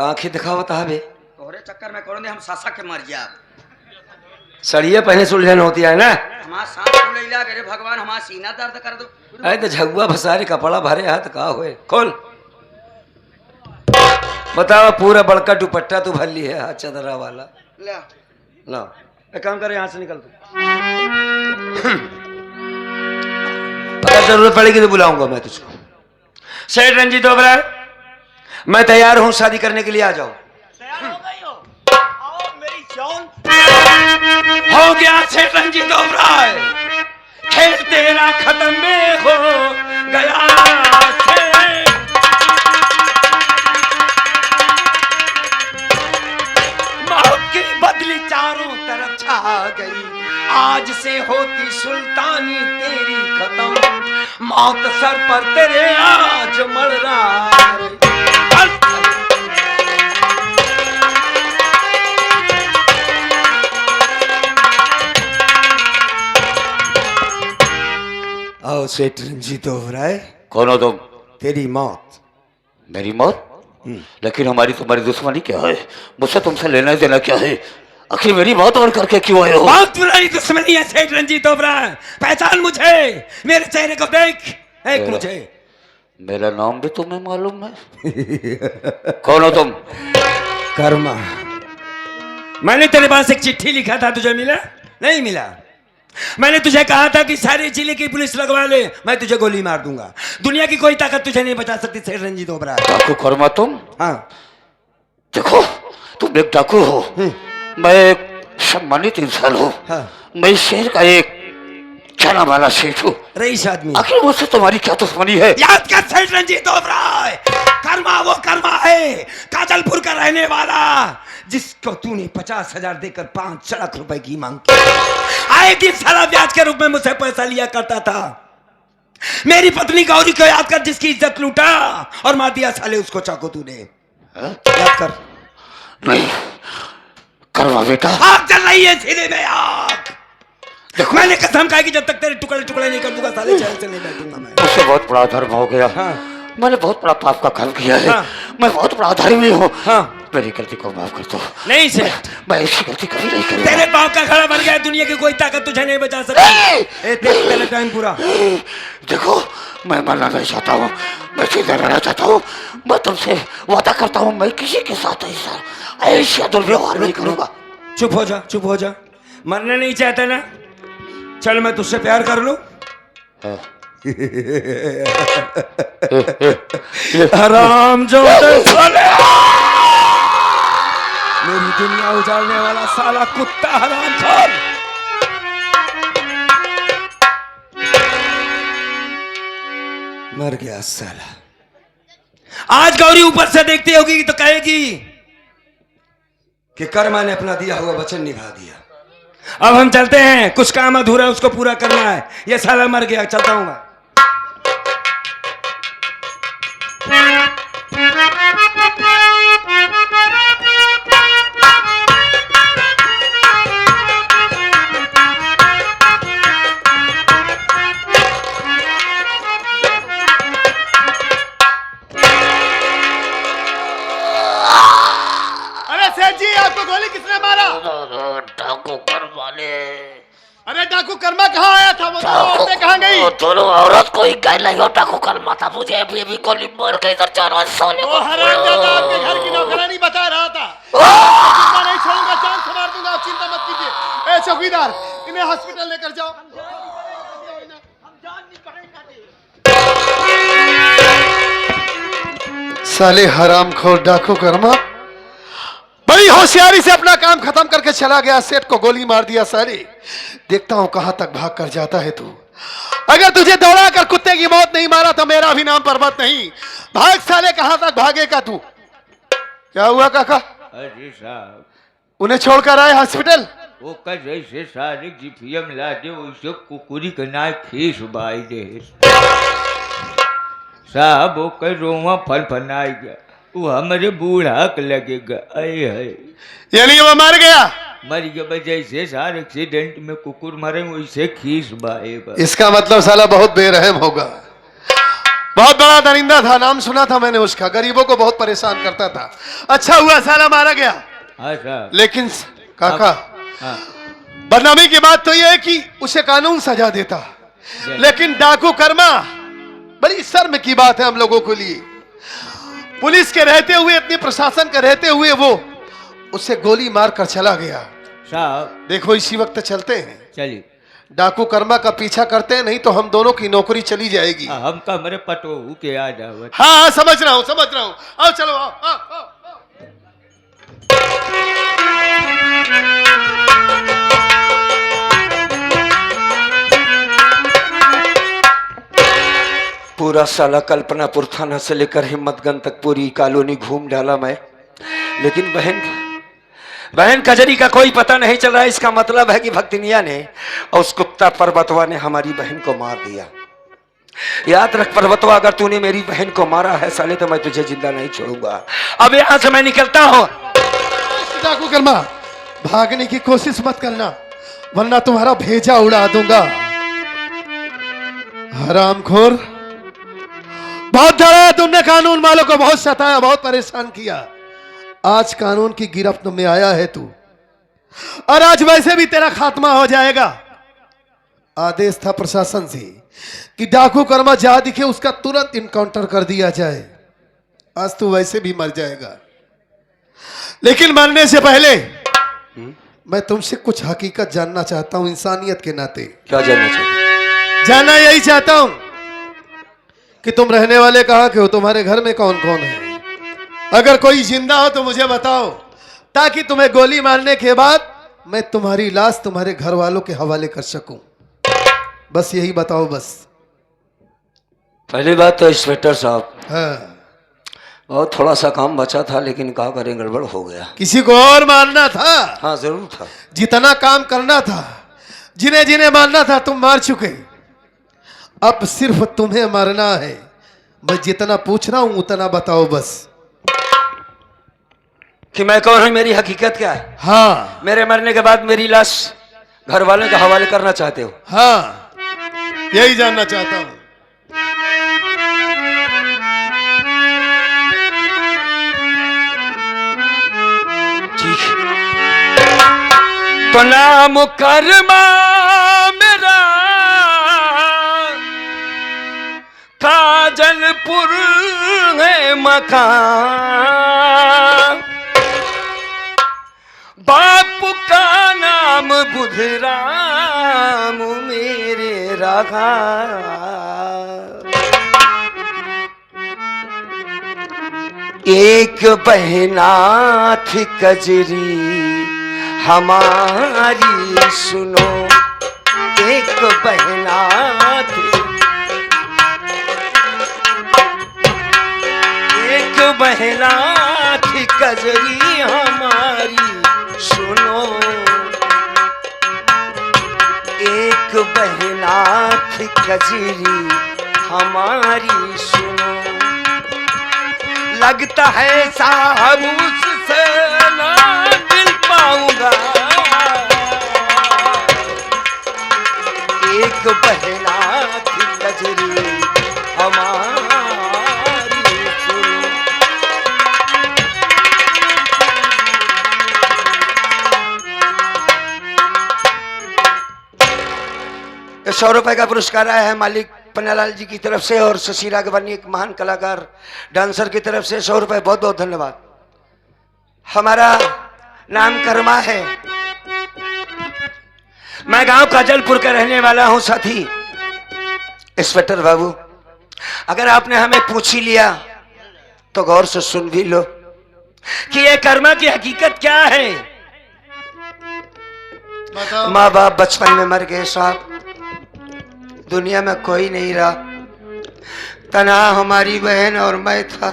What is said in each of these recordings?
आंखें दिखावत हवे तोहरे चक्कर में कौन हम सासा के मर जा सड़िए पहले सुलझन होती है ना। हमारा सांस फूलैला करे भगवान हमारा सीना दर्द कर दो। अरे तो झगुआ भसारी कपड़ा भरे हाथ का होए खोल बताओ पूरा बड़का दुपट्टा तू भर ली है हाथ चदरा वाला ले ला एक काम कर यहाँ से निकल तू अगर जरूरत पड़ेगी तो बुलाऊंगा मैं तुझको। सेठ रंजीत ओबराय मैं तैयार हूँ शादी करने के लिए आ जाओ। तैयार हो गई हो? आओ मेरी जान। हो गया सेठ रंजीत ओबराय खेल तेरा खत्म में हो गया सेठ। मौत की बदली चारों तरफ छा गई आज से होती सुल्तानी तेरी खत्म मौत सर पर तेरे आज मर रहा आओ सेठ रंजीत ओबराय। कौन हो तुम? तेरी मौत। मेरी मौत? लेकिन हमारी तुम्हारी दुश्मनी क्या है? मुझसे तुमसे लेना देना क्या है? आखिर मेरी मौत और करके क्यों आए हो? बहुत पुरानी दुश्मनी है सेठ रंजीत ओबराय। पहचान मुझे मेरे चेहरे को देख मुझे। मेरा नाम भी तुम्हें मालूम है? कौन हो तुम? कर्मा। मैंने तेरे पास एक चिट्ठी लिखा था तुझे मिला? नहीं मिला। मैंने तुझे कहा था कि सारे जिले की पुलिस लगवा ले मैं तुझे गोली मार दूंगा। दुनिया की कोई ताकत तुझे नहीं बचा सकती सेठ रंजीत ओबराय। डाकू कर्मा तुम? हाँ देखो तुम एक डाकू हो मैं एक सम्मानित इंसान हूँ। हाँ। मैं शहर का एक जाना माना सेठ हूँ। रईस आदमी। आखिर मुझसे तुम्हारी क्या दुश्मनी है? याद कर सेठ रंजीत ओबराय कर्मा वो कर्मा है काजलपुर का रहने वाला जिसको तूने 50,000 देकर 5 लाख रुपए की मांग की। आए दिन सारा ब्याज के रूप में मुझसे पैसा लिया करता था। मेरी पत्नी गौरी को याद कर जिसकी इज्जत लूटा और मार दिया साले उसको चाकू तूने। याद कर। नहीं कर्मा बेटा। आग जल रही है सीने में आग। मैंने कसम खाई कि जब तक तेरे टुकड़े टुकड़े नहीं कर दूंगा साले चैन से नहीं बैठूंगा मैं। मुझसे बहुत बड़ा धर्म हो गया। हाँ। मैंने बहुत बड़ा पाप का काम किया है। हाँ। मैं बहुत बड़ा धर्मी हूँ। हाँ। मेरी गलती को माफ कर दो। नहीं सेठ मैं ऐसी गलती कभी नहीं करूँगा। तेरे पाप का खड़ा बन गया दुनिया की कोई ताकत तुझे नहीं बचा सकती। तेरा टाइम पूरा। देखो मैं मरना नहीं चाहता हूँ मैं सीधा रहना चाहता हूँ। मैं तुमसे वादा करता हूँ मैं किसी के साथ ऐसा दुर्व्यवहार नहीं करूँगा। चुप हो जा मरना नहीं चाहता ना चल मैं तुझसे प्यार कर लूं। हराम जो मेरी दुनिया उजाड़ने वाला साला कुत्ता हराम खोर। मर गया साला। आज गौरी ऊपर से देखती होगी तो कहेगी कि कर्मा ने अपना दिया हुआ वचन निभा दिया। अब हम चलते हैं कुछ काम अधूरा उसको पूरा करना है। ये साला मर गया चलता हूं मैं। डाकू कर्मा ने। अरे डाकू कर्मा कहाँ आया था? वो औरतें कहाँ गई? दोनों औरत कोई कह नहीं हो डाकू कर्मा था। मुझे अभी गोली मार के इधर 4 साल वो हरामजादा आपके घर की नौकरानी बता रहा था। चिंता नहीं छोड़ूंगा जान संवार दूंगा चिंता मत कीजिए। ए चौकीदार इन्हें हॉस्पिटल लेकर जाओ। साले हरामखोर डाकू कर्मा बड़ी होशियारी से अपना काम खत्म करके चला गया। सेठ को गोली मार दिया। साले देखता हूं कहां तक भाग कर जाता है तू। अगर तुझे दौड़ा कर कुत्ते की मौत नहीं मारा तो मेरा भी नाम पर्वत नहीं। भाग साले कहां तक भागेगा तू? क्या हुआ काका? अरे साहब उन्हें छोड़कर आए हॉस्पिटल? वो कर जैसे सारे जीपीएम ला दे वैसे कुकुरी का ना फीस बाई दे साहब। वो कर रोवा फनफनाई गया वो हमारे बूढ़ा के लगेगा। अये है यानी वो मर गया? मर गया जैसे सार एक्सीडेंट में कुकुर मरे वैसे खीस बाएगा। इसका मतलब साला बहुत बेरहम होगा। बहुत बड़ा दरिंदा था, नाम सुना था मैंने उसका, गरीबों को बहुत परेशान करता था। अच्छा हुआ साला मारा गया। हाँ साहब। लेकिन काका, हाँ बदनामी की बात तो यह है कि उसे कानून सजा देता, लेकिन डाकू कर्मा बड़ी शर्म की बात है हम लोगों के लिए। पुलिस के रहते हुए, इतने प्रशासन के रहते हुए वो उसे गोली मार कर चला गया। साहब देखो इसी वक्त चलते हैं, चलिए। डाकू कर्मा का पीछा करते हैं, नहीं तो हम दोनों की नौकरी चली जाएगी। हम कमरे पटो के आ जाओ। हाँ समझ रहा हूँ, समझ रहा हूँ। आओ चलो, आओ, आओ, आओ। पूरा साला कल्पनापुर थाना से लेकर हिम्मतगंज तक पूरी कॉलोनी घूम डाला मैं, लेकिन बहन कजरी का कोई पता नहीं चल रहा है। इसका मतलब है कि भक्तिनिया ने और उस कुत्ता पर्वतवा ने हमारी बहन को मार दिया। याद रख पर्वतवा, अगर तूने मेरी बहन को मारा है साले तो मैं तुझे जिंदा नहीं छोड़ूंगा। अब यहां से मैं निकलता हूं। डाकू कर्मा, भागने की कोशिश मत करना वरना तुम्हारा भेजा उड़ा दूंगा। हरामखोर, बहुत डरा तुमने, कानून वालों को बहुत सताया, बहुत परेशान किया। आज कानून की गिरफ्त में आया है तू, और आज वैसे भी तेरा खात्मा हो जाएगा। आदेश था प्रशासन से कि डाकू कर्मा जहां दिखे उसका तुरंत इनकाउंटर कर दिया जाए। आज तू वैसे भी मर जाएगा, लेकिन मरने से पहले मैं तुमसे कुछ हकीकत जानना चाहता हूं, इंसानियत के नाते। क्या जानना चाहते? जानना यही चाहता हूं कि तुम रहने वाले कहां के हो, तुम्हारे घर में कौन कौन है। अगर कोई जिंदा हो तो मुझे बताओ, ताकि तुम्हें गोली मारने के बाद मैं तुम्हारी लाश तुम्हारे घर वालों के हवाले कर सकूं। बस यही बताओ बस। पहली बात तो इंस्पेक्टर साहब, हाँ, और थोड़ा सा काम बचा था, लेकिन क्या करें, गड़बड़ हो गया। किसी को और मारना था? हाँ जरूर था। जितना काम करना था, जिन्हें जिन्हें मारना था तुम मार चुके। अब सिर्फ तुम्हें मरना है। मैं जितना पूछ रहा हूं उतना बताओ बस। कि मैं कौन हूं, मेरी हकीकत क्या है? हाँ मेरे मरने के बाद मेरी लाश घर वालों के हवाले करना चाहते हो? हाँ, यही जानना चाहता हूं। ठीक तो नाम कर्मा मेरा, काजलपुर है मकान, बाप का नाम बुधराम मेरे रखा। एक बहना थी कजरी हमारी सुनो, एक बहना थी, एक बहना थी कजरी हमारी सुनो, एक बहना थी कजरी हमारी सुनो। लगता है साहब उससे ना मिल पाऊंगा, एक बहना थी कजरी हमारी सुनो। 100 रुपए का पुरस्कार आया है मालिक पन्नालाल जी की तरफ से, और शशि राघवानी एक महान कलाकार डांसर की तरफ से 100 रुपए। बहुत बहुत धन्यवाद। हमारा नाम कर्मा है, मैं गांव काजलपुर का रहने वाला हूं। साथी इंस्पेक्टर बाबू, अगर आपने हमें पूछ ही लिया तो गौर से सुन भी लो कि ये कर्मा की हकीकत क्या है। माँ बाप बचपन में मर गए साहब, दुनिया में कोई नहीं रहा, तना हमारी बहन और मैं था।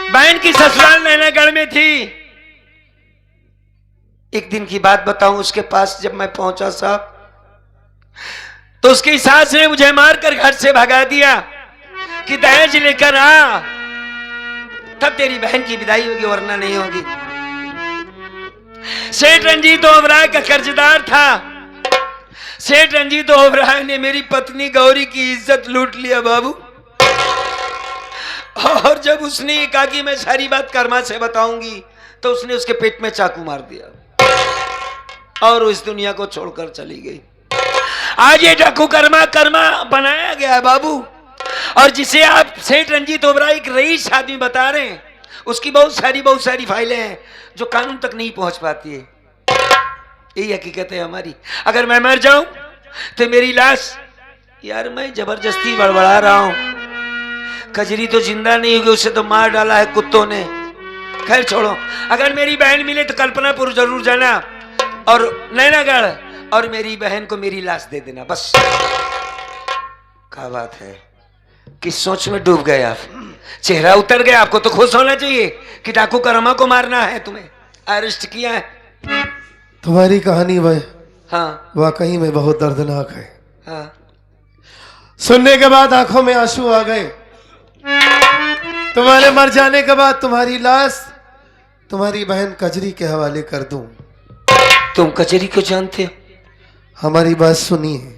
बहन की ससुराल नैनागढ़ में थी। एक दिन की बात बताऊं, उसके पास जब मैं पहुंचा साहब तो उसकी सास ने मुझे मारकर घर से भगा दिया कि दहेज लेकर आ, तब तेरी बहन की विदाई होगी वरना नहीं होगी। सेठ रंजीत ओबराय का कर्जदार था। सेठ रंजीत ओबराय ने मेरी पत्नी गौरी की इज्जत लूट लिया बाबू। और जब उसने कहा कि मैं सारी बात कर्मा से बताऊंगी, तो उसने उसके पेट में चाकू मार दिया और इस दुनिया को छोड़कर चली गई। आज ये डाकू कर्मा बनाया गया है बाबू। और जिसे आप सेठ रंजीत ओबराय एक रईस आदमी बता रहे हैं, उसकी बहुत सारी फाइलें हैं जो कानून तक नहीं पहुंच पाती है। यही हकीकत है हमारी। अगर मैं मर जाऊं तो मेरी लाश, यार मैं जबरदस्ती बड़बड़ा रहा हूं, कजरी तो जिंदा नहीं होगी, उसे तो मार डाला है कुत्तों ने। खैर छोड़ो। अगर मेरी बहन मिले तो कल्पनापुर जरूर जाना और नैनागढ़, और मेरी बहन को मेरी लाश दे देना, बस। क्या बात है, किस सोच में डूब गए आप? चेहरा उतर गया। आपको तो खुश होना चाहिए कि डाकू कर्मा को मारना है, तुम्हें अरेस्ट किया है। तुम्हारी कहानी वह हाँ वाकई में बहुत दर्दनाक है। हाँ। सुनने के बाद आंखों में आंसू आ गए। तुम्हारे मर जाने के बाद तुम्हारी लाश तुम्हारी बहन कजरी के हवाले कर दूं। तुम कचहरी को जानते हो? हमारी बात सुनिए।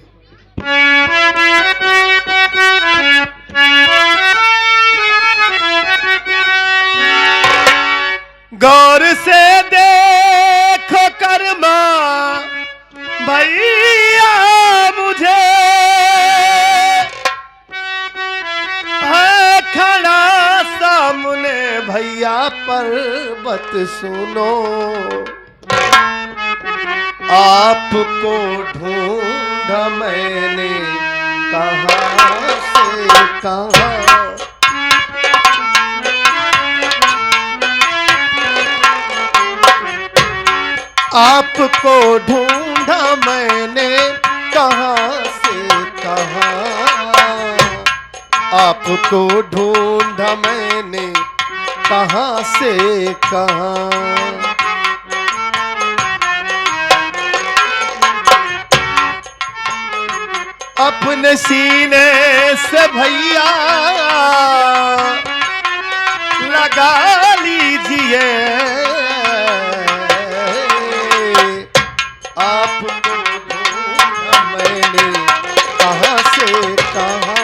गौर से देखो कर्मा भैया मुझे, है खड़ा सामने भैया पर्वत सुनो, आपको ढूंढा मैंने कहां से कहां। आपको ढूंढा मैंने कहां से कहां, आपको ढूंढा मैंने कहां से कहां। अपने सीने से भैया लगा लीजिए, आपको ढूंढा मैंने कहां से कहां।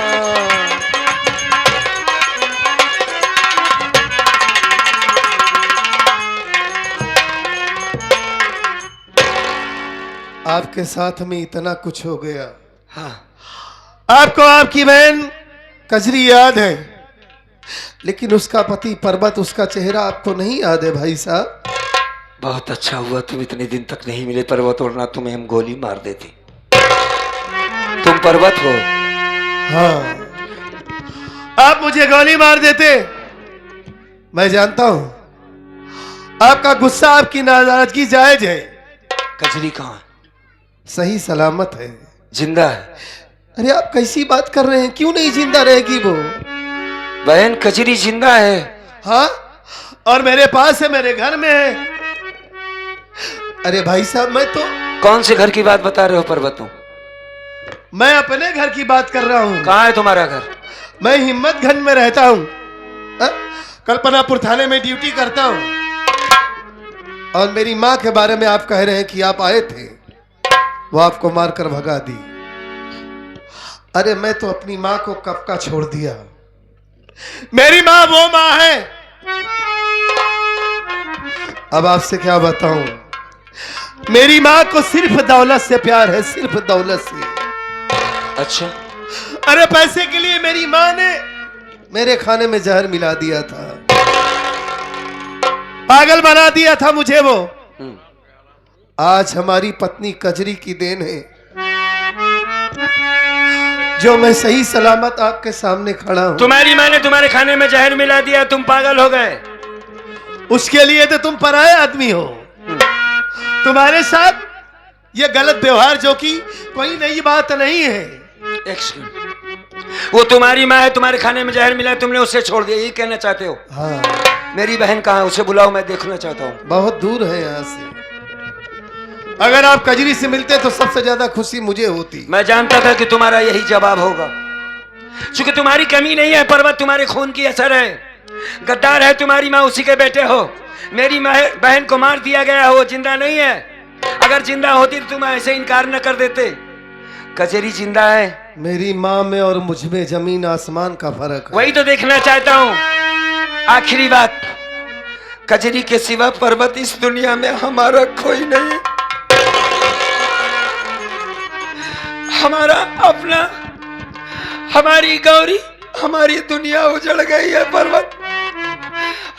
आपके साथ में इतना कुछ हो गया। हाँ। आपको आपकी बहन कजरी याद है, लेकिन उसका पति पर्वत, उसका चेहरा आपको नहीं याद है भाई साहब। बहुत अच्छा हुआ तुम इतने दिन तक नहीं मिले पर्वत, वरना तुम्हें हम गोली मार देते। तुम पर्वत हो? हाँ, आप मुझे गोली मार देते। मैं जानता हूं आपका गुस्सा, आपकी नाराजगी जायज है। कजरी कहाँ है? सही सलामत है, जिंदा है। अरे आप कैसी बात कर रहे हैं? क्यों नहीं जिंदा रहेगी वो? बहन कजरी जिंदा है। हाँ, और मेरे पास है, मेरे घर में है। अरे भाई साहब, मैं तो कौन से घर की बात बता रहे हो पर्वत? मैं अपने घर की बात कर रहा हूँ। कहाँ है तुम्हारा घर? मैं हिम्मतगंज में रहता हूँ, कल्पनापुर थाने में ड्यूटी करता हूँ। और मेरी माँ के बारे में आप कह रहे हैं कि आप आए थे, वो आपको मारकर भगा दी। अरे मैं तो अपनी माँ को कब का छोड़ दिया। मेरी माँ वो माँ है, अब आपसे क्या बताऊं। मेरी माँ को सिर्फ दौलत से प्यार है, सिर्फ दौलत से। अच्छा। अरे पैसे के लिए मेरी माँ ने मेरे खाने में जहर मिला दिया था, पागल बना दिया था मुझे वो। आज हमारी पत्नी कजरी की देन है जो मैं सही सलामत आपके सामने खड़ा हूं। तुम्हारी माँ ने तुम्हारे खाने में जहर मिला दिया, तुम पागल हो गए। उसके लिए तो तुम पराये आदमी हो। तुम्हारे साथ ये गलत व्यवहार जो कि कोई नई बात नहीं है। वो तुम्हारी माँ है, तुम्हारे खाने में जहर मिला, तुमने उससे छोड़ दिया, यही कहना चाहते हो? हाँ। मेरी बहन कहाँ है? उसे बुलाओ, मैं देखना चाहता हूँ। बहुत दूर है यहाँ से। अगर आप कजरी से मिलते तो सबसे ज्यादा खुशी मुझे होती। मैं जानता था कि तुम्हारा यही जवाब होगा, क्योंकि तुम्हारी कमी नहीं है पर्वत, तुम्हारे खून की असर है। गद्दार है तुम्हारी माँ, उसी के बेटे हो। मेरी बहन को मार दिया गया, वो जिंदा नहीं है। अगर जिंदा होती तो तुम ऐसे इनकार न कर देते। कचरी जिंदा है। मेरी माँ में और मुझ में जमीन आसमान का फर्क है। वही तो देखना चाहता हूँ। आखिरी बात, कजरी के सिवा पर्वत इस दुनिया में हमारा कोई नहीं। हमारा अपना, हमारी गौरी, हमारी दुनिया उजड़ गई है। पर्वत,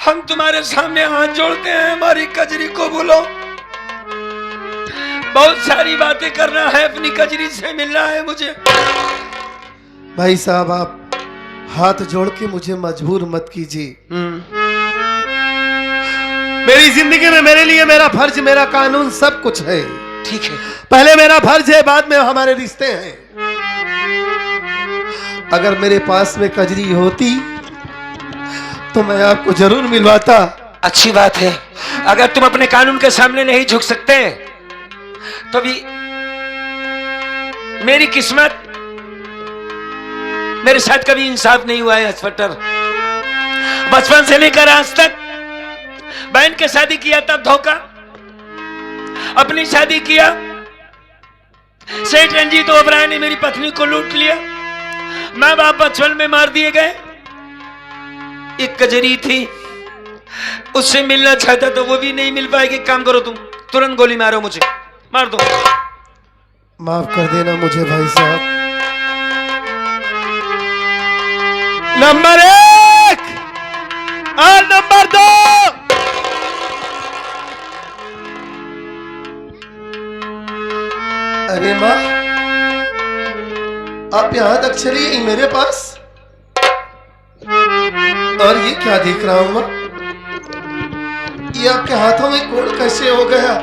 हम तुम्हारे सामने हाथ जोड़ते हैं, हमारी कजरी को भूलो। बहुत सारी बातें करना है, अपनी कजरी से मिलना है मुझे। भाई साहब, आप हाथ जोड़ के मुझे मजबूर मत कीजिए। मेरी जिंदगी में मेरे लिए मेरा फर्ज, मेरा कानून सब कुछ है। ठीक है, पहले मेरा फर्ज है, बाद में हमारे रिश्ते हैं। अगर मेरे पास में कजरी होती तो मैं आपको जरूर मिलवाता। अच्छी बात है। अगर तुम अपने कानून के सामने नहीं झुक सकते तो भी मेरी किस्मत, मेरे साथ कभी इंसाफ नहीं हुआ है इंस्पेक्टर। बचपन से लेकर आज तक बहन के शादी किया तब धोखा, अपनी शादी किया सेठ रंजीत ओबराय ने मेरी पत्नी को लूट लिया, माँ बाप बचपन में मार दिए गए। एक कजरी थी, उससे मिलना चाहता तो वो भी नहीं मिल पाएगी। काम करो तुम, तुरंत गोली मारो, मुझे मार दो। माफ कर देना मुझे भाई साहब। नंबर 1 और नंबर 2। अरे माँ, आप यहां तक चली आई मेरे पास, और ये क्या देख रहा हूं माँ? ये आपके हाथों में कोड कैसे हो गया?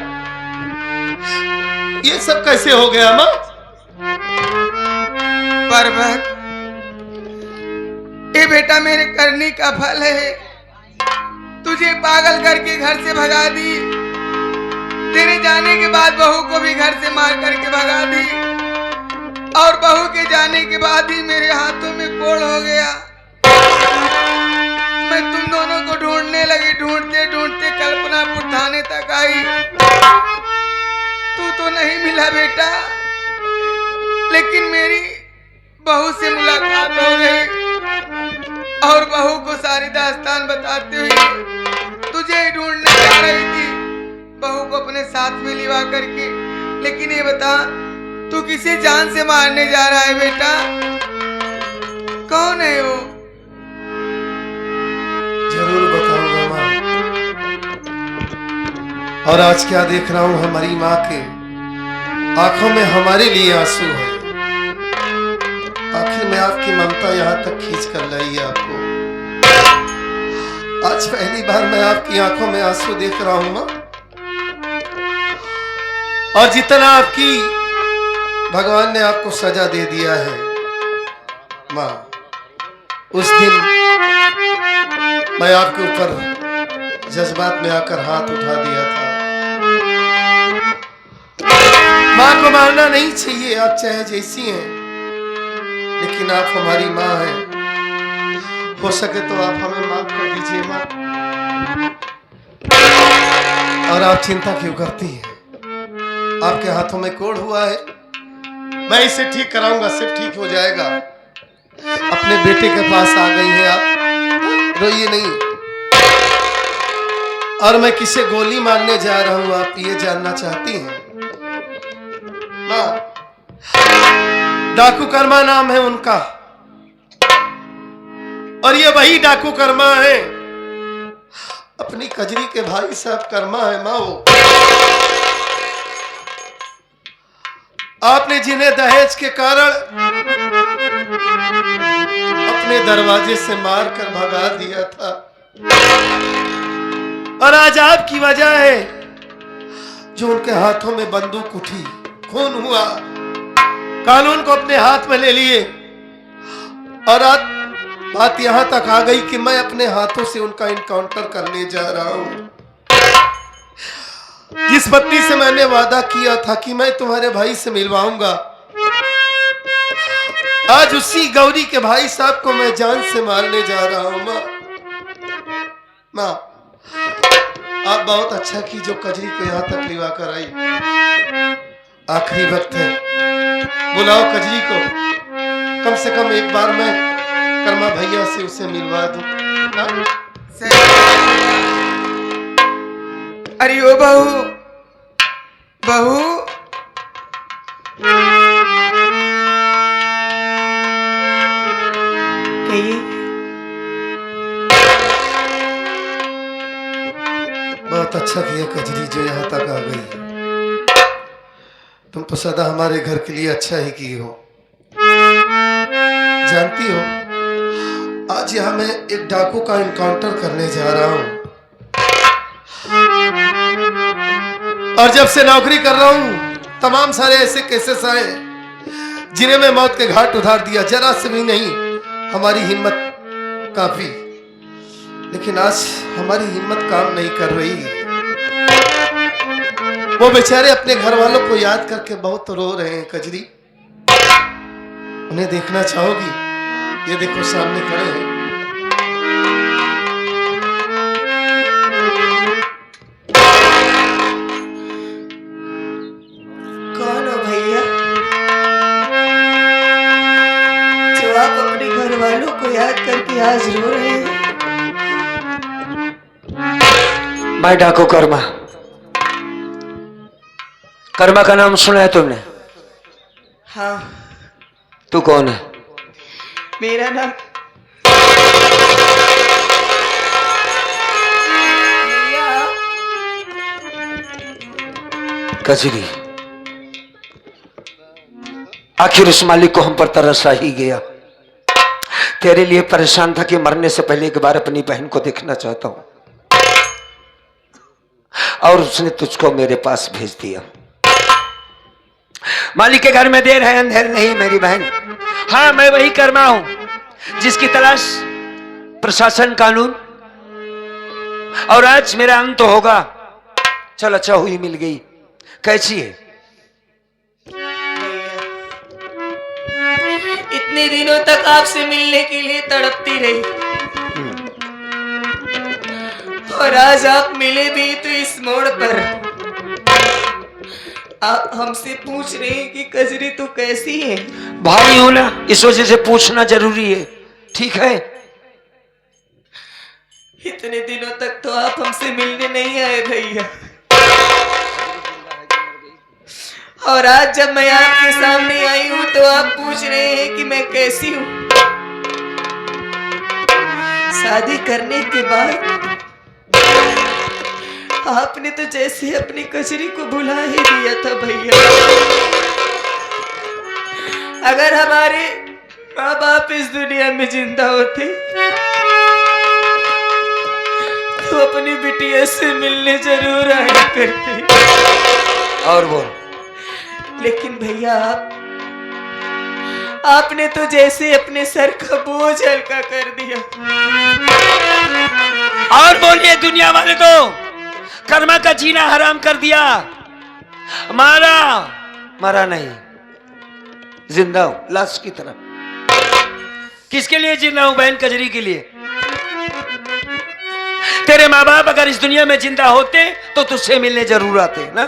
ये सब कैसे हो गया माँ? पर्वत, ये बेटा मेरे करने का फल है। तुझे पागल करके घर से भगा दी, तेरे जाने के बाद बहू को भी घर से मार करके भगा दी, और बहू के जाने के बाद ही मेरे हाथों में कोड़ हो गया। मैं तुम दोनों को ढूंढने लगी, ढूंढते ढूंढते कल्पनापुर थाने तक आई। तू तो नहीं मिला बेटा, लेकिन मेरी बहू से मुलाकात हो गई, और बहू को सारी दास्तान बताते हुए तुझे ढूंढने जा रही थी, बहू को अपने साथ में लिवा करके। लेकिन ये बता, तू किसे जान से मारने जा रहा है बेटा? कौन है वो? जरूर बताऊंगा माँ। और आज क्या देख रहा हूं, हमारी माँ के आंखों में हमारे लिए आंसू है। आखिर में आपकी ममता यहाँ तक खींच कर लाई है आपको। आज पहली बार मैं आपकी आंखों में आंसू देख रहा हूं माँ। और जितना आपकी भगवान ने आपको सजा दे दिया है माँ, उस दिन मैं आपके ऊपर जज्बात में आकर हाथ उठा दिया था। माँ को मारना नहीं चाहिए, आप चाहे जैसी हैं, लेकिन आप हमारी माँ हैं। हो सके तो आप हमें माफ कर दीजिए माँ। और आप चिंता क्यों करती हैं? आपके हाथों में कोड़ हुआ है, मैं इसे ठीक कराऊंगा, सब ठीक हो जाएगा। अपने बेटे के पास आ गई हैं आप, रोइए नहीं। और मैं किसे गोली मारने जा रहा हूं, आप ये जानना चाहती हैं माँ? डाकू कर्मा नाम है उनका, और ये वही डाकू कर्मा है, अपनी कजरी के भाई साहब कर्मा है माँ। वो आपने जिन्हें दहेज के कारण अपने दरवाजे से मारकर भगा दिया था, और आज आपकी वजह है जो उनके हाथों में बंदूक उठी, खून हुआ, कानून को अपने हाथ में ले लिए। और आज बात यहां तक आ गई कि मैं अपने हाथों से उनका इनकाउंटर करने जा रहा हूं। जिस पत्नी से मैंने वादा किया था कि मैं तुम्हारे भाई से मिलवाऊंगा, आज उसी गौरी के भाई साहब को मैं जान से मारने जा रहा हूं माँ। माँ, आप बहुत अच्छा की जो कजरी को यहाँ तक लिवा कर आई। आखिरी वक्त है, बुलाओ कजरी को। कम से कम एक बार मैं कर्मा भैया से उसे मिलवा दूं। हाँ? अरे ओ बहू, बहू, कहिए। बहुत अच्छा किया कजरी जो यहाँ तक आ गई। तुम तो सदा हमारे घर के लिए अच्छा ही की हो। जानती हो, आज यहाँ मैं एक डाकू का इनकाउंटर करने जा रहा हूँ, और जब से नौकरी कर रहा हूँ तमाम सारे ऐसे केसेस आए जिन्हें मैं मौत के घाट उतार दिया। जरा से भी नहीं हमारी हिम्मत काफी, लेकिन आज हमारी हिम्मत काम नहीं कर रही। वो बेचारे अपने घर वालों को याद करके बहुत रो रहे हैं कजरी। उन्हें देखना चाहोगी? ये देखो सामने खड़े हैं। कौन हो भैया जो आप अपने घर वालों को याद करके आज रो रहे हैं? मैं डाकू कर्मा। कर्मा का नाम सुना है तुमने? हाँ, तू कौन है? मेरा नाम भैया कजरी। आखिर उस मालिक को हम पर तरस आ ही गया। तेरे लिए परेशान था कि मरने से पहले एक बार अपनी बहन को देखना चाहता हूं, और उसने तुझको मेरे पास भेज दिया। मालिक के घर में देर है अंधेर नहीं मेरी बहन। हाँ, मैं वही कर्मा हूं जिसकी तलाश प्रशासन कानून, और आज मेरा अंत होगा। चल अच्छा हुई मिल गई। कैसी है? इतने दिनों तक आपसे मिलने के लिए तड़पती रही, और आज आप मिले भी तो इस मोड़ पर आप हमसे पूछ रहे हैं कि कजरी तू कैसी है? भाई हूं ना, इस वजह से पूछना जरूरी है। ठीक है, इतने दिनों तक तो आप हमसे मिलने नहीं आए भैया, और आज जब मैं आपके सामने आई हूं तो आप पूछ रहे हैं कि मैं कैसी हूं। शादी करने के बाद आपने तो जैसे अपनी कजरी को भुला ही दिया था भैया। अगर हमारे माँ बाप इस दुनिया में जिंदा होते तो अपनी बिटिया से मिलने जरूर आया करते। और बोल। लेकिन भैया आपने तो जैसे अपने सर का बोझ हल्का कर दिया। और बोलिए, दुनिया वाले तो कर्मा का जीना हराम कर दिया। मारा मरा नहीं, जिंदा हूं लाश की तरह। किसके लिए जिंदा हूं? बहन कजरी के लिए। तेरे माँ बाप अगर इस दुनिया में जिंदा होते तो तुझसे मिलने जरूर आते ना।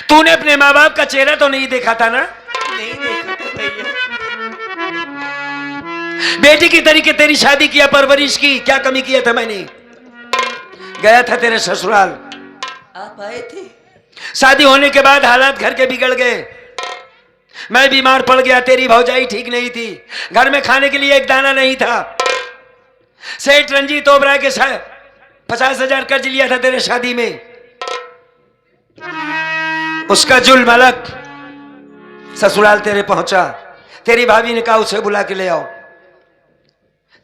तूने अपने माँ बाप का चेहरा तो नहीं देखा था ना? नहीं देखा था भैया। बेटी की तरीके तेरी शादी किया, परवरिश की, क्या कमी किया था मैंने? गया था तेरे ससुराल, आप आए थे? शादी होने के बाद हालात घर के बिगड़ गए। मैं बीमार पड़ गया, तेरी भौजाई ठीक नहीं थी, घर में खाने के लिए एक दाना नहीं था। सेठ रंजीत ओबराय के साथ 50,000 कर्ज लिया था तेरे शादी में। उसका जुल्म अलग ससुराल तेरे पहुंचा। तेरी भाभी ने कहा उसे बुला के ले आओ।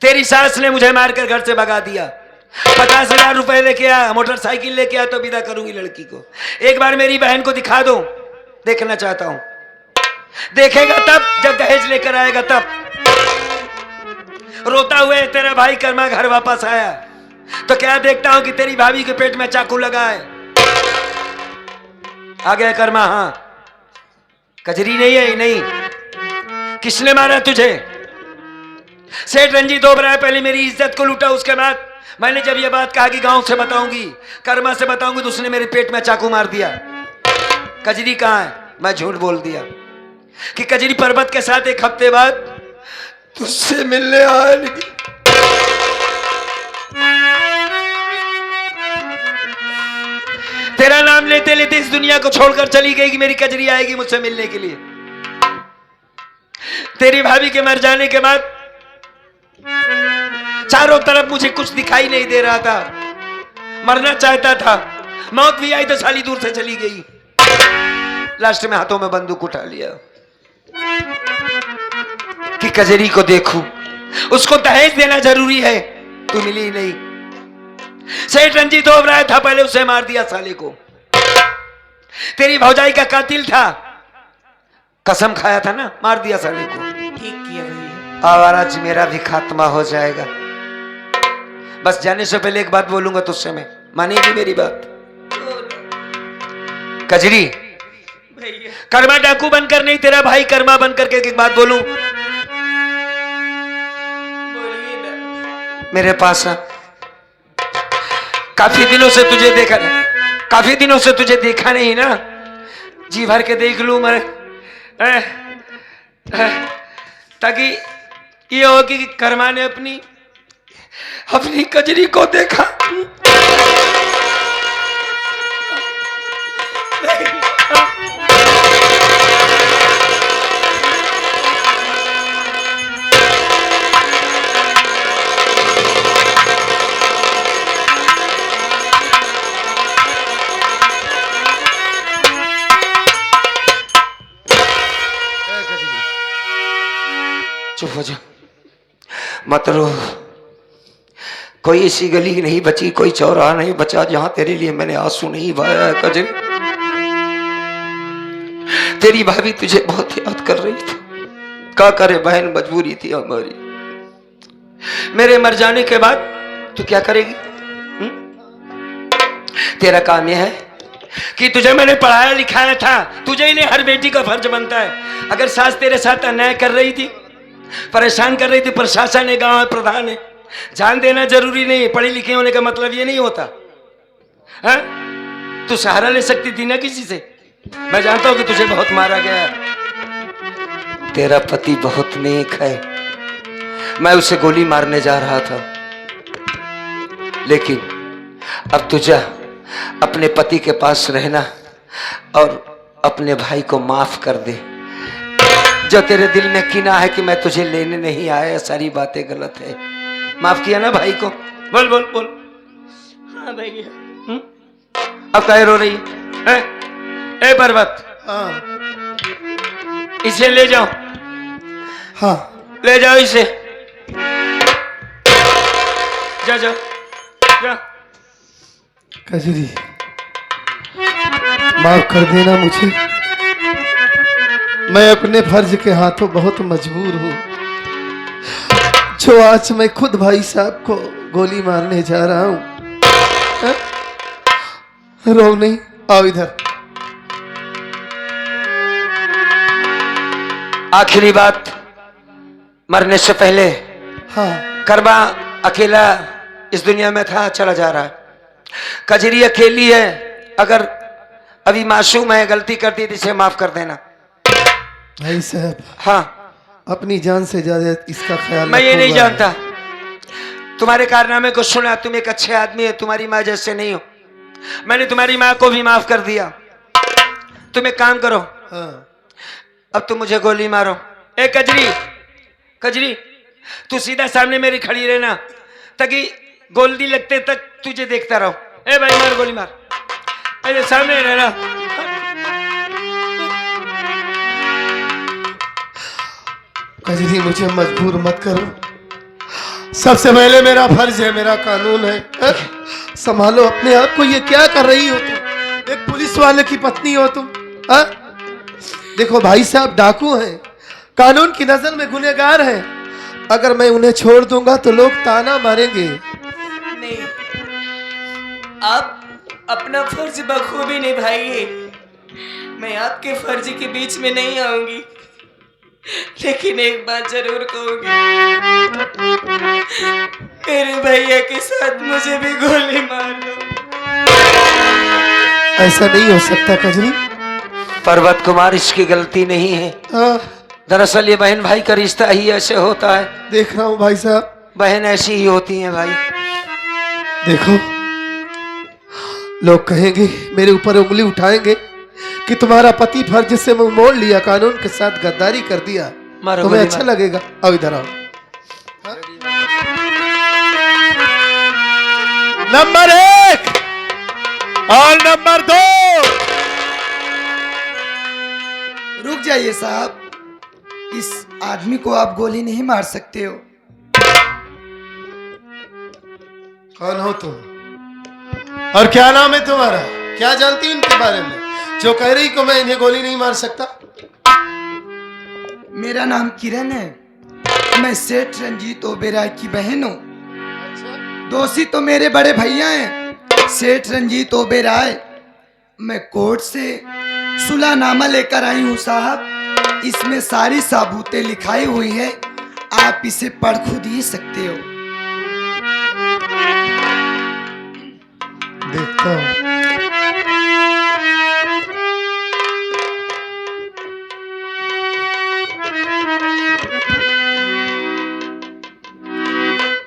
तेरी सास ने मुझे मारकर घर से भगा दिया। 50,000 रुपए लेके आ, मोटरसाइकिल लेके आ तो विदा करूंगी लड़की को। एक बार मेरी बहन को दिखा दो, देखना चाहता हूं। देखेगा तब जब दहेज लेकर आएगा तब। रोता हुए तेरा भाई कर्मा घर वापस आया तो क्या देखता हूं कि तेरी भाभी के पेट में चाकू लगा है। आ गया कर्मा। हाँ, कजरी नहीं है? नहीं। किसने मारा तुझे? सेठ रंजीत ओबराय पहले मेरी इज्जत को लूटा, उसके बाद मैंने जब ये बात कहा कि गांव से बताऊंगी, कर्मा से बताऊंगी, तो उसने मेरे पेट में चाकू मार दिया। कजरी कहाँ है? मैं झूठ बोल दिया कि कजरी पर्वत के साथ 1 हफ्ते बाद तुझसे मिलने आएगी। तेरा नाम लेते लेते इस दुनिया को छोड़कर चली गई कि मेरी कजरी आएगी मुझसे मिलने के लिए। तेरी भाभी के मर जाने के बाद चारों तरफ मुझे कुछ दिखाई नहीं दे रहा था, मरना चाहता था, मौत भी आई तो साली दूर से चली गई। लास्ट में हाथों में बंदूक उठा लिया कि कजरी को देखूं, उसको दहेज देना जरूरी है, तू मिली नहीं। सेठ रंजीत ओबराय था, पहले उसे मार दिया साले को। तेरी भौजाई का कातिल था, कसम खाया था ना, मार दिया साले को। ठीक किया भैया। आवाराज मेरा भी खात्मा हो जाएगा। बस जाने से पहले एक बात बोलूंगा तुझसे, मैं मानेगी मेरी बात? कजरी, कर्मा डाकू बनकर नहीं, तेरा भाई कर्मा बनकर के एक बात बोलूं? मेरे पास आ। काफी दिनों से तुझे देखा नहीं, काफी दिनों से तुझे देखा नहीं ना, जी भर के देख लूं मैं, ताकि ये हो कि कर्मा ने अपनी कजरी को देखा। चुप हो जा, मत रो। कोई ऐसी गली नहीं बची, कोई चौराहा नहीं बचा जहां तेरे लिए मैंने आंसू नहीं बहाया है कजरी। तेरी भाभी तुझे बहुत याद कर रही थी, क्या करे बहन, मजबूरी थी हमारी। मेरे मर जाने के बाद तू क्या करेगी? तेरा काम यह है कि तुझे मैंने पढ़ाया लिखाया था, तुझे ही नहीं हर बेटी का फर्ज बनता है। अगर सास तेरे साथ अन्याय कर रही थी, परेशान कर रही थी, प्रशासन है, गांव है, प्रधान है, जान देना जरूरी नहीं। पढ़े लिखे होने का मतलब ये नहीं होता है? तू सहारा ले सकती थी ना किसी से। मैं जानता हूं कि तुझे बहुत मारा गया, तेरा पति बहुत नेक है, मैं उसे गोली मारने जा रहा था, लेकिन अब तू जा, अपने पति के पास रहना और अपने भाई को माफ कर दे। जो तेरे दिल में कीना है कि मैं तुझे लेने नहीं आया, सारी बातें गलत है। माफ किया ना भाई को? बोल बोल बोल। हाँ भैया। अब कह रो रही है? ए पर्वत, हाँ इसे ले जाओ। हाँ ले जाओ इसे, जा जा जा। कजरी, माफ कर देना मुझे, मैं अपने फर्ज के हाथों बहुत मजबूर हूँ। जो आज मैं खुद भाई साहब को गोली मारने जा रहा हूँ। रो नहीं, आओ इधर। आखिरी बात, मरने से पहले हाँ कर्मा अकेला इस दुनिया में था, चला जा रहा है। कजरी अकेली है, अगर अभी मासूम है, गलती करती थी, इसे माफ कर देना। भाई साहब, हाँ, अपनी जान से ज्यादा इसका ख्याल मैं ये नहीं रखूंगा। जानता, तुम्हारे कारनामे को सुना, तुम एक अच्छे आदमी है, तुम्हारी माँ जैसे नहीं हो। मैंने तुम्हारी माँ को भी माफ कर दिया। तुम एक काम करो, हाँ अब तुम मुझे गोली मारो। ए कजरी, कजरी, तू सीधा सामने मेरी खड़ी रहना, ताकि गोली लगते तक तुझे देखता रहो। ए भाई, मार गोली मार, अरे सामने रहना। कजरी, मुझे मजबूर मत करो। सबसे पहले मेरा फर्ज है, मेरा कानून है। संभालो अपने आप को। ये क्या कर रही हो तुम? एक पुलिस वाले की पत्नी हो तुम। हा? देखो भाई साहब डाकू हैं, कानून की नजर में गुनहगार हैं। अगर मैं उन्हें छोड़ दूंगा तो लोग ताना मारेंगे। नहीं, आप अपना फर्ज बखूबी निभाइए, मैं आपके फर्ज के बीच में नहीं आऊंगी। लेकिन एक बात जरूर कहूंगी, मेरे भैया के साथ मुझे भी गोली मार दो। ऐसा नहीं हो सकता कजरी। पर्वत कुमार, इसकी गलती नहीं है। हाँ, दरअसल ये बहन भाई का रिश्ता ही ऐसे होता है। देख रहा हूँ भाई साहब। बहन ऐसी ही होती है भाई। देखो, लोग कहेंगे, मेरे ऊपर उंगली उठाएंगे कि तुम्हारा पति फर्ज से मुंह मोड़ लिया, कानून के साथ गद्दारी कर दिया। मारो तुम्हें गोली अच्छा मारो। लगेगा? आओ इधर आओ। नंबर 1 और नंबर 2। रुक जाइए साहब, इस आदमी को आप गोली नहीं मार सकते हो। कौन हो तुम और क्या नाम है तुम्हारा? क्या जानती हो इनके बारे में जो कह रही को मैं इन्हें गोली नहीं मार सकता? मेरा नाम किरण है, मैं सेठ रंजीत ओबेरॉय की बहन हूँ। दोषी तो मेरे बड़े भैया हैं, सेठ रंजीत ओबेरॉय। मैं कोर्ट से सुलहनामा लेकर आई हूँ साहब। इसमें सारी साबूतें लिखाई हुई है, आप इसे पढ़ खुद ही सकते हो। देखता हूँ।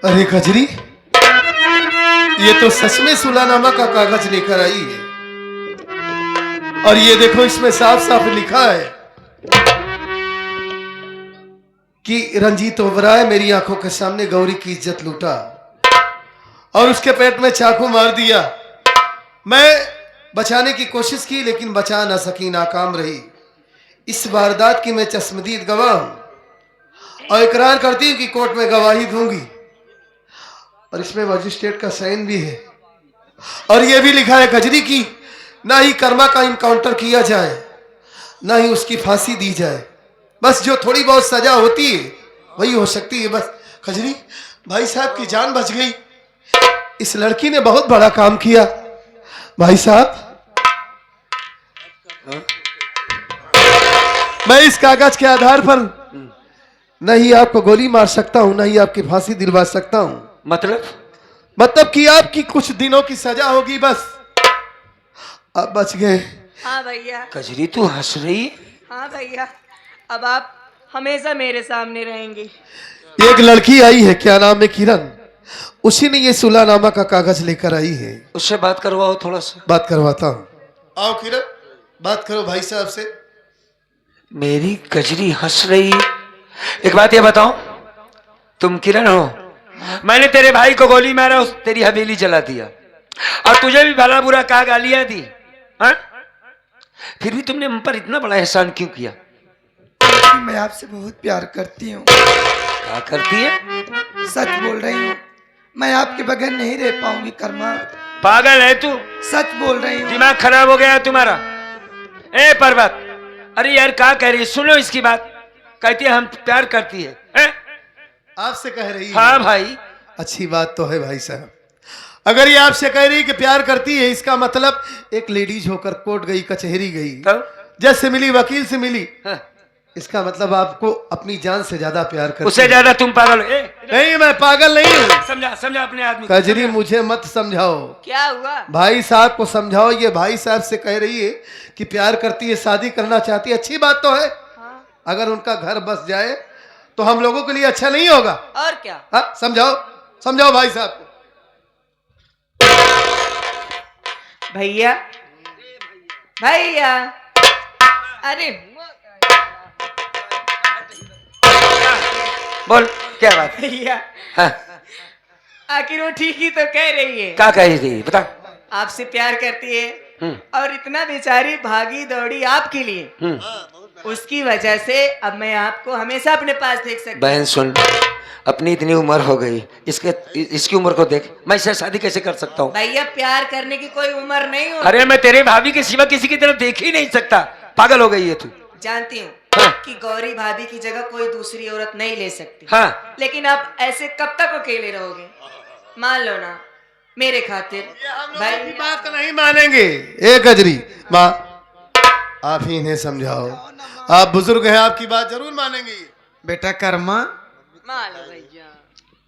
अरे कजरी, ये तो सच में सुलहनामा का कागज लेकर आई है। और ये देखो, इसमें साफ साफ लिखा है कि रंजीत ओबेरॉय मेरी आंखों के सामने गौरी की इज्जत लूटा और उसके पेट में चाकू मार दिया। मैं बचाने की कोशिश की लेकिन बचा ना सकी, नाकाम रही। इस वारदात की मैं चश्मदीद गवाह हूं और इकरार करती हूं कि कोर्ट में गवाही दूंगी। और इसमें मजिस्ट्रेट का साइन भी है और यह भी लिखा है कजरी की ना ही कर्मा का इनकाउंटर किया जाए, ना ही उसकी फांसी दी जाए। बस जो थोड़ी बहुत सजा होती है वही हो सकती है। बस कजरी, भाई साहब की जान बच गई। इस लड़की ने बहुत बड़ा काम किया। भाई साहब, मैं इस कागज के आधार पर नहीं आपको गोली मार सकता हूं, नहीं आपकी फांसी दिलवा सकता हूं। मतलब कि आपकी कुछ दिनों की सजा होगी बस। आप बच गए। हाँ भैया। कजरी, तू हंस रही है? हाँ भैया, अब आप हमेशा मेरे सामने रहेंगे। एक लड़की आई है, क्या नाम है? किरण। उसी ने ये सुलहनामा का कागज लेकर आई है। उससे बात करवाओ थोड़ा सा। बात करवाता हूँ। आओ किरण, बात करो भाई साहब से। मेरी कजरी हंस रही है। एक बात ये बताओ, तुम किरण हो? मैंने तेरे भाई को गोली मारा, उस तेरी हवेली जला दिया और तुझे भी भला बुरा कहा, गालियां दी। हाँ? फिर भी तुमने मुझ पर इतना बड़ा एहसान क्यों किया? मैं आपसे बहुत प्यार करती हूँ। क्या करती है? सच बोल रही हूँ, मैं आपके बगैर नहीं रह पाऊंगी कर्मा। पागल है तू? सच बोल रही हूँ। दिमाग खराब हो गया है तुम्हारा? ए पर्वत, अरे यार क्या कह रही है? सुनो इसकी बात। कहती है हम प्यार करती है? आपसे कह रही है? हाँ भाई। अच्छी बात तो है भाई साहब। अगर ये आपसे कह रही है कि प्यार करती है, इसका मतलब एक लेडीज होकर कोर्ट गई, कचहरी गई, जज से मिली, वकील से मिली, हाँ। इसका मतलब आपको अपनी जान से ज्यादा प्यार करती उससे है। ज्यादा तुम पागल हो? नहीं, मैं पागल नहीं हूँ। समझा अपने आदमी को। कजरी, मुझे मत समझाओ। क्या हुआ? भाई साहब को समझाओ। ये भाई साहब से कह रही है कि प्यार करती है, शादी करना चाहती है। अच्छी बात तो है। हाँ। अगर उनका घर बस जाए तो हम लोगों के लिए अच्छा नहीं होगा। और क्या? हाँ, समझाओ भाई साहब को। भैया, भैया, अरे बोल, क्या बात? भैया, हाँ, आखिर वो ठीक ही तो कह रही है। क्या कही थी बता? आपसे प्यार करती है और इतना बेचारी भागी दौड़ी आपके लिए। उसकी वजह से अब मैं आपको हमेशा अपने पास देख सकती हूँ। बहन सुन, अपनी इतनी उम्र हो गई, इसकी उम्र को देख, मैं इससे शादी कैसे कर सकता हूँ? भैया, प्यार करने की कोई उम्र नहीं होती। अरे मैं तेरे भाभी के सिवा किसी की तरफ देख ही नहीं सकता। पागल हो गई है तू। जानती हूँ हाँ। कि गौरी भाभी की जगह कोई दूसरी औरत नहीं ले सकती। हाँ। लेकिन आप ऐसे कब तक अकेले रहोगे? मान लो ना, मेरे खातिर। भाई, बात नहीं मानेंगे। ए गजरी माँ, आप ही इन्हें समझाओ। आप बुजुर्ग हैं, आपकी बात जरूर मानेंगे। बेटा कर्मा,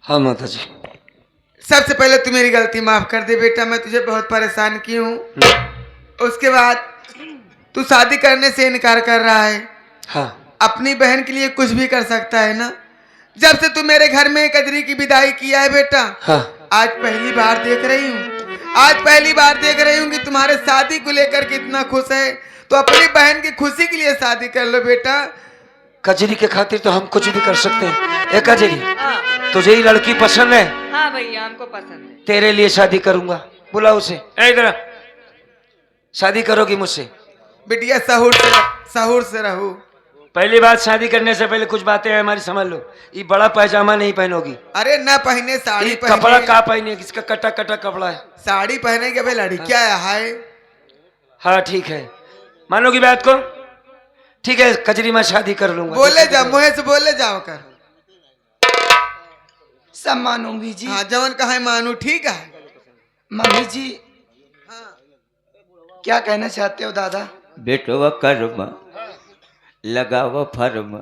हाँ माता जी। सबसे पहले तू मेरी गलती माफ कर दे बेटा, मैं तुझे बहुत परेशान की हूँ। उसके बाद तू शादी करने से इनकार कर रहा है। हाँ अपनी बहन के लिए कुछ भी कर सकता है ना। जब से तू मेरे घर में कजरी की विदाई किया है बेटा, हाँ आज पहली बार देख रही हूँ, आज पहली बार देख रही हूँ कि तुम्हारे शादी को लेकर कितना खुश है। तो अपनी बहन की खुशी के लिए शादी कर लो बेटा। कजरी के खातिर तो हम कुछ भी कर सकते हैं। ए कजरी, तुझे ही लड़की पसंद है? हाँ भैया हमको पसंद है। तेरे लिए शादी करूंगा। बुला उसे। ए इधर आ। शादी करोगी मुझसे? बिटिया सहूर से रहो। पहली बात, शादी करने से पहले कुछ बातें हैं हमारी समझ लो। ये बड़ा पैजामा नहीं पहनोगी। अरे ना पहने, साड़ी ये पहने। कपड़ा का पहने? किसका कटा कटा कपड़ा है? साड़ी पहने के भाई लड़कियां है। हाँ ठीक है, मानोगी बात को? ठीक है कजरी, मैं शादी कर लूंगा। बोले जा, मुँह से बोले जाओ कर। सब मानूंगी जी। हाँ जवन कहा है मानू, ठीक है। मम्मी जी क्या कहना चाहते हो दादा? बेटवा कर्म लगावा फर्म।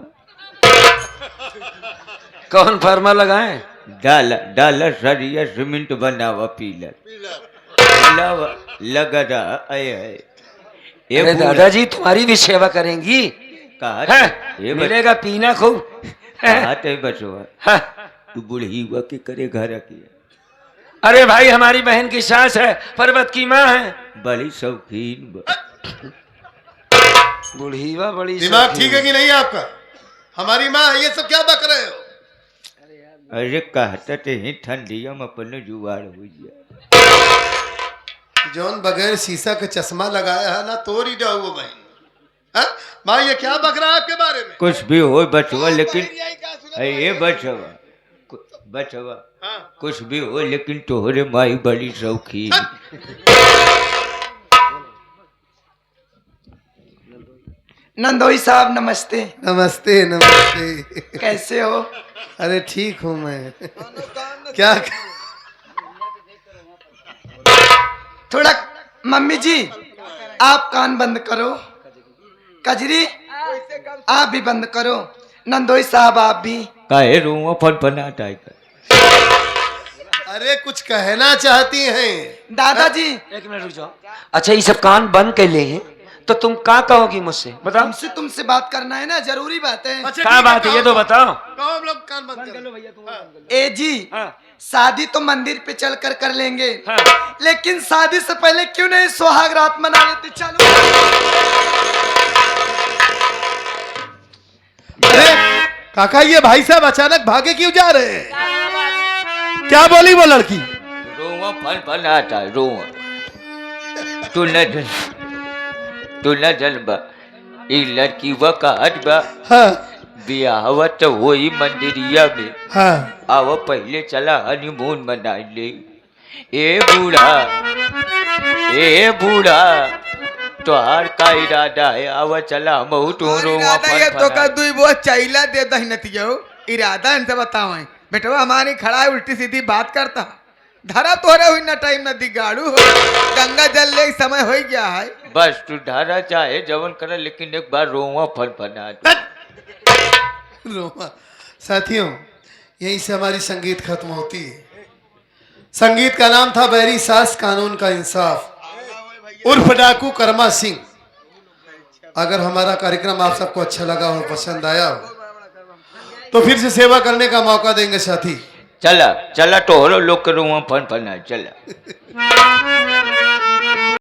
कौन फर्मा लगाए? डाला सरिया सीमेंट बनावा पीलर लगावा लगा रहा। अये अरे दादाजी, तुम्हारी भी सेवा करेंगी। कहा मिलेगा पीना खूब। बचवा हाँ। तू बूढ़ी हुआ के करे घर की। अरे भाई, हमारी बहन की सास है, पर्वत की माँ है। बड़ी शौकीन बूढ़ी हुआ बड़ी दिमाग शौकीन। ठीक है कि नहीं आपका? हमारी माँ है, ये सब क्या बक रहे हो? अरे कहता ते ही ठंडिया में अपन जुआड़ हो गया। जौन बगैर शीशा के चश्मा लगाया है ना, तोड़ ही जाओ वो बहन। हाँ? माँ ये क्या बक रहा है आपके बारे में? कुछ भी हो बचवा, लेकिन ये बचवा कुछ भी हो, लेकिन तोहरे माई बड़ी शौकीन। नंदोई साहब नमस्ते। नमस्ते नमस्ते। कैसे हो? अरे ठीक हूँ मैं। क्या थोड़ा मम्मी जी आप कान बंद करो। कजरी आप भी बंद करो। नंदोई साहब आप भी। काहे रूम फनफनाता है? अरे कुछ कहना चाहती हैं? दादाजी एक मिनट रुक जाओ। अच्छा, ये सब कान बंद कर ले हैं तो तुम क्या कहोगी मुझसे? बताओ। तुमसे बात करना है ना, जरूरी बात है। अच्छा, क्या बात है ये तो बताओ। कहो, हम लोग कान बंद कर लो भैया। ए जी शादी तो मंदिर पे चल कर लेंगे, हाँ। लेकिन शादी से पहले क्यों नहीं सुहाग रात मना लेते? चलो। अरे काका, ये भाई साहब अचानक भागे क्यों जा रहे हैं? क्या बोली वो लड़की? रोआ फनफनाता है रोआ। तू न जलबा ई लड़की वकात बा। हाँ बियाहवा तो वही मंदिरिया में। हाँ। आवा पहले चला हनीमून मना ले। ए बूढ़ा तोहार का इरादा है? आवा चला महू तू रोआ ये तो का फनफना। दुई वो चैला दे दहनतियो इरादा इनसे बताओ। बेटवा हमारी खड़ा है, उल्टी सीधी बात करता। धरा तोरे हुई ना टाइम ना दिगाड़ू हो। गंगा जल ले समय हो गया है। बस तू धारा चाहे जवन कर, लेकिन एक बार रोआ फनफना। रोमा। साथियों, यहीं से हमारी संगीत खत्म होती है। संगीत का नाम था बैरी सास कानून का इंसाफ उर्फ डाकू कर्मा सिंह। अगर हमारा कार्यक्रम आप सबको अच्छा लगा हो, पसंद आया हो, तो फिर से सेवा करने का मौका देंगे साथी। चला टोहरो लोग के रोआ फनफना चला।